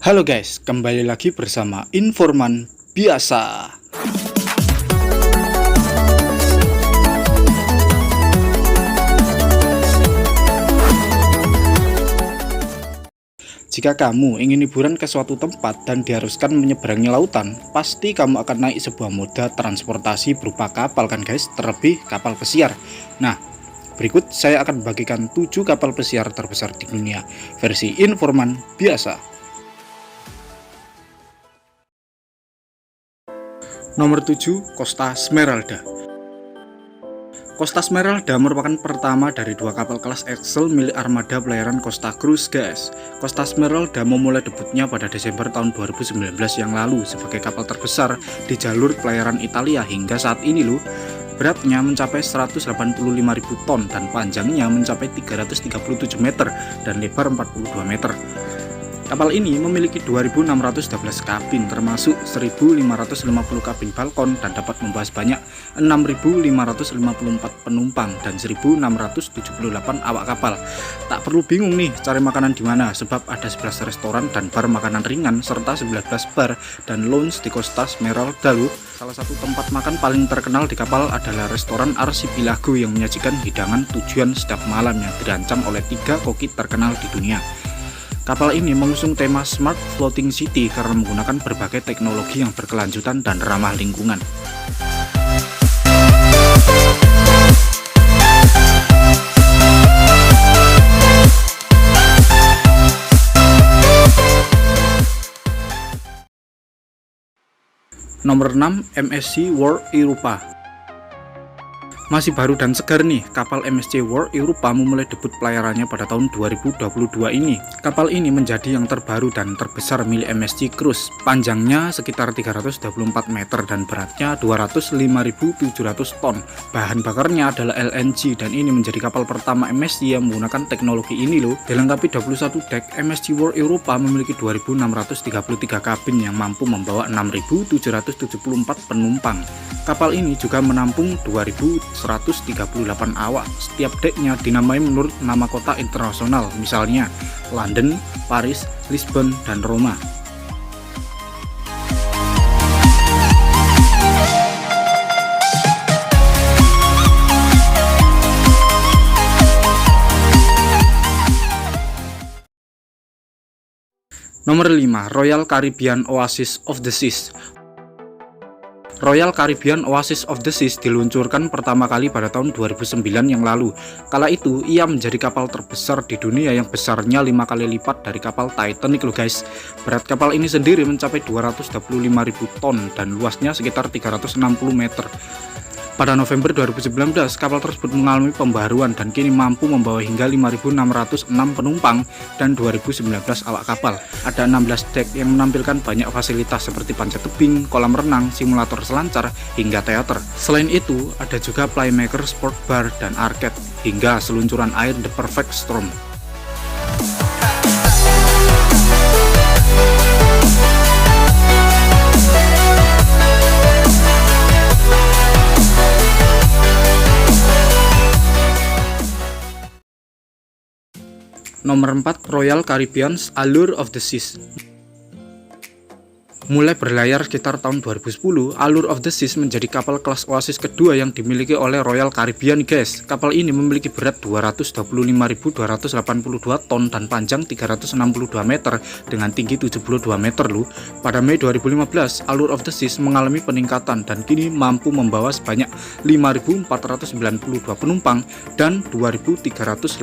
Halo guys, kembali lagi bersama Informan Biasa. Jika kamu ingin liburan ke suatu tempat dan diharuskan menyeberangi lautan, pasti kamu akan naik sebuah moda transportasi berupa kapal kan guys, terlebih kapal pesiar. Nah, berikut saya akan bagikan 7 kapal pesiar terbesar di dunia, versi Informan Biasa. Nomor 7, Costa Smeralda. Costa Smeralda merupakan pertama dari 2 kapal kelas Excel milik armada pelayaran Costa Cruise guys. Costa Smeralda memulai debutnya pada Desember tahun 2019 yang lalu sebagai kapal terbesar di jalur pelayaran Italia hingga saat ini loh. Beratnya mencapai 185.000 ton dan panjangnya mencapai 337 meter dan lebar 42 meter. Kapal ini memiliki 2.612 kabin termasuk 1.550 kabin balkon dan dapat membawa sebanyak 6.554 penumpang dan 1.678 awak kapal. Tak perlu bingung nih cari makanan di mana sebab ada 11 restoran dan bar makanan ringan serta 19 bar dan lounge di Costa Smeralda. Salah satu tempat makan paling terkenal di kapal adalah restoran Archipelago yang menyajikan hidangan tujuan setiap malam yang dirancang oleh 3 koki terkenal di dunia. Kapal ini mengusung tema Smart Floating City karena menggunakan berbagai teknologi yang berkelanjutan dan ramah lingkungan. Nomor 6, MSC World Europa. Masih baru dan segar nih, kapal MSC World Europa memulai debut pelayarannya pada tahun 2022 ini. Kapal ini menjadi yang terbaru dan terbesar milik MSC Cruise. Panjangnya sekitar 324 meter dan beratnya 205.700 ton. Bahan bakarnya adalah LNG dan ini menjadi kapal pertama MSC yang menggunakan teknologi ini loh. Dilengkapi 21 dek, MSC World Europa memiliki 2.633 kabin yang mampu membawa 6.774 penumpang. Kapal ini juga menampung 2.138 awak. Setiap deknya dinamai menurut nama kota internasional, misalnya London, Paris, Lisbon, dan Roma. Nomor 5, Royal Caribbean Oasis of the Seas. Royal Caribbean Oasis of the Seas diluncurkan pertama kali pada tahun 2009 yang lalu. Kala itu ia menjadi kapal terbesar di dunia yang besarnya 5 kali lipat dari kapal Titanic loh guys. Berat kapal ini sendiri mencapai 225.000 ton dan luasnya sekitar 360 meter. Pada November 2019, kapal tersebut mengalami pembaharuan dan kini mampu membawa hingga 5.606 penumpang dan 2019 awak kapal. Ada 16 dek yang menampilkan banyak fasilitas seperti panjat tebing, kolam renang, simulator selancar, hingga teater. Selain itu, ada juga Playmaker Sport Bar dan arcade, hingga seluncuran air The Perfect Storm. Nomor 4, Royal Caribbean's Allure of the Seas. Mulai berlayar sekitar tahun 2010, Allure of the Seas menjadi kapal kelas Oasis kedua yang dimiliki oleh Royal Caribbean guys. Kapal ini memiliki berat 225.282 ton dan panjang 362 meter dengan tinggi 72 meter loh. Pada Mei 2015, Allure of the Seas mengalami peningkatan dan kini mampu membawa sebanyak 5.492 penumpang dan 2.384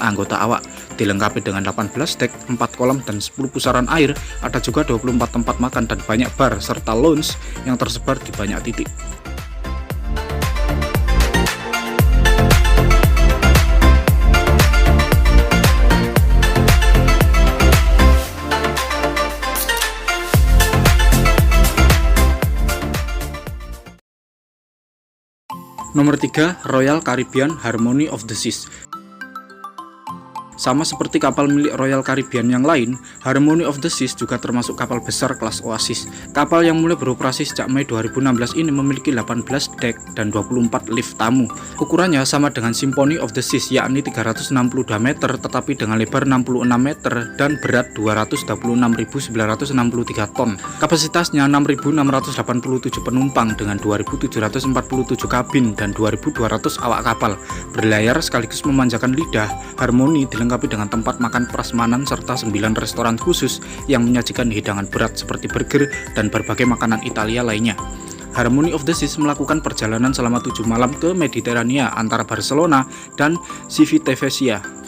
anggota awak. Dilengkapi dengan 18 dek, 4 kolam dan 10 pusaran air, ada juga 24 tempat makan dan banyak bar serta lounge yang tersebar di banyak titik. Nomor 3, Royal Caribbean Harmony of the Seas. Sama seperti kapal milik Royal Caribbean yang lain, Harmony of the Seas juga termasuk kapal besar kelas Oasis. Kapal yang mulai beroperasi sejak Mei 2016 ini memiliki 18 dek dan 24 lift tamu. Ukurannya sama dengan Symphony of the Seas, yakni 362 meter tetapi dengan lebar 66 meter dan berat 226.963 ton. Kapasitasnya 6.687 penumpang dengan 2.747 kabin dan 2.200 awak kapal. Berlayar sekaligus memanjakan lidah, Harmony dilengkapi dengan tempat makan prasmanan serta 9 restoran khusus yang menyajikan hidangan berat seperti burger dan berbagai makanan Italia lainnya. Harmony of the Seas melakukan perjalanan selama 7 malam ke Mediterania antara Barcelona dan Civitavecchia.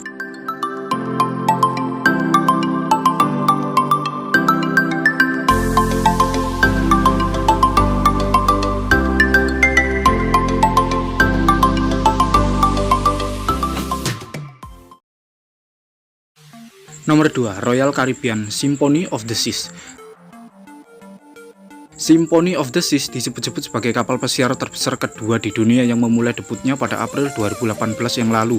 Nomor 2, Royal Caribbean Symphony of the Seas. Symphony of the Seas disebut-sebut sebagai kapal pesiar terbesar kedua di dunia yang memulai debutnya pada April 2018 yang lalu.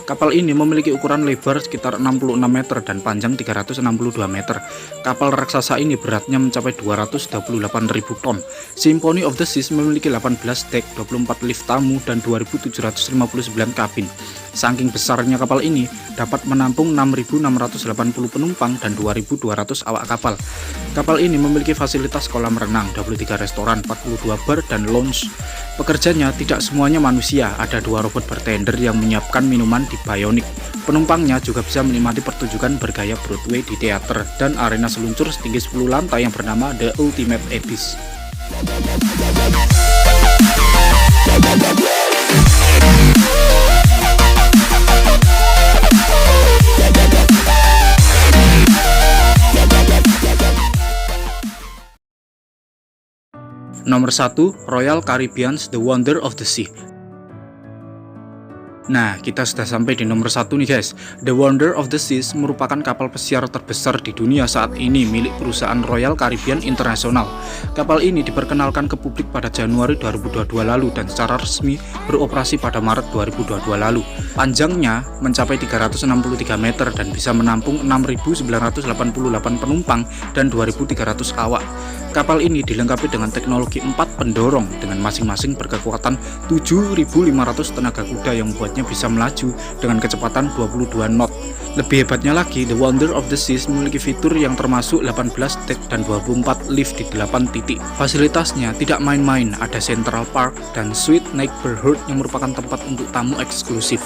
Kapal ini memiliki ukuran lebar sekitar 66 meter dan panjang 362 meter. Kapal raksasa ini beratnya mencapai 228.000 ton. Symphony of the Seas memiliki 18 dek, 24 lift tamu, dan 2.759 kabin. Saking besarnya kapal ini dapat menampung 6.680 penumpang dan 2.200 awak kapal. Kapal ini memiliki fasilitas kolam renang, 23 restoran, 42 bar, dan lounge. Pekerjanya tidak semuanya manusia, ada 2 robot bartender yang menyiapkan minuman di Bionic. Penumpangnya juga bisa menikmati pertunjukan bergaya Broadway di teater dan arena seluncur setinggi 10 lantai yang bernama The Ultimate Abyss. Nomor 1, Royal Caribbean's The Wonder of the Sea. Nah, kita sudah sampai di nomor 1 nih guys. The Wonder of the Seas merupakan kapal pesiar terbesar di dunia saat ini milik perusahaan Royal Caribbean International. Kapal ini diperkenalkan ke publik pada Januari 2022 lalu dan secara resmi beroperasi pada Maret 2022 lalu. Panjangnya mencapai 363 meter dan bisa menampung 6.988 penumpang dan 2.300 awak. Kapal ini dilengkapi dengan teknologi 4 pendorong dengan masing-masing berkekuatan 7.500 tenaga kuda yang membuatnya bisa melaju dengan kecepatan 22 knot. Lebih hebatnya lagi, The Wonder of the Seas memiliki fitur yang termasuk 18 dek dan 24 lift di 8 titik. Fasilitasnya tidak main-main, ada Central Park dan Suite Neighborhood yang merupakan tempat untuk tamu eksklusif.